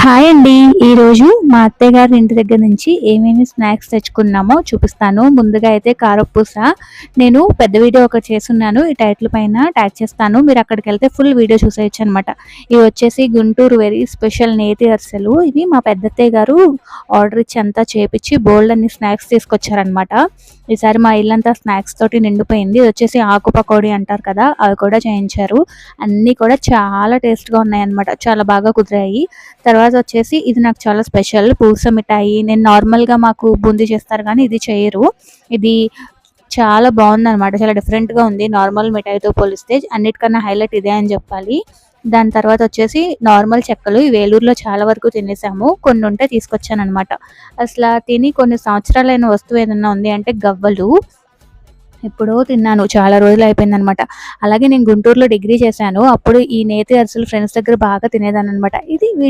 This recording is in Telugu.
హాయ్ అండి. ఈరోజు మా అత్తయ్య గారి ఇంటి దగ్గర నుంచి ఏమేమి స్నాక్స్ తెచ్చుకున్నామో చూపిస్తాను. ముందుగా అయితే కారపూస. నేను పెద్ద వీడియో ఒకటి చేసున్నాను. ఈ టైటిల్ పైన ట్యాగ్ చేస్తాను. మీరు అక్కడికెళ్తే ఫుల్ వీడియో చూసేయొచ్చనమాట. ఇవి వచ్చేసి గుంటూరు వెరీ స్పెషల్ నేతి అరిసెలు. ఇవి మా పెద్దత్తయ్య గారు ఆర్డర్ ఇచ్చి అంతా చేపిచ్చి బోలెడన్ని స్నాక్స్ తీసుకొచ్చారనమాట. ఈసారి మా ఇల్లంతా స్నాక్స్ తోటి నిండిపోయింది. ఇది వచ్చేసి ఆకు పకోడీ అంటారు కదా! అవి కూడా చేయించారు. అన్నీ కూడా చాలా టేస్ట్‌గా ఉన్నాయన్నమాట. చాలా బాగా కుదిరాయి. తర్వాత వచ్చేసి ఇది నాకు చాలా స్పెషల్ పూస మిఠాయి. నేను నార్మల్‌గా మాకు బూందీ చేస్తారు గానీ ఇది చెయ్యరు. ఇది చాలా బావుందనమాట. చాలా డిఫరెంట్‌గా ఉంది. నార్మల్ మిఠాయితో పోలిస్తే అన్నిటికన్నా హైలైట్ ఇదే అని చెప్పాలి. దాని తర్వాత వచ్చేసి నార్మల్ చెక్కలు. ఇవి ఏలూరులో చాలా వరకు తినేసాము. కొన్ని ఉంటే తీసుకొచ్చాననమాట. అసల తిని కొన్ని సంవత్సరాలైన వస్తువు ఏదన్నా ఉంది అంటే గవ్వలు. ఎప్పుడో తిన్నాను. చాలా రోజులయిపోయిందనమాట. అలాగే నేను గుంటూరులో డిగ్రీ చేశాను. అప్పుడు ఈ నేతి అరిసెలు ఫ్రెండ్స్ దగ్గర బాగా తినేదాన్ననమాట. ఇది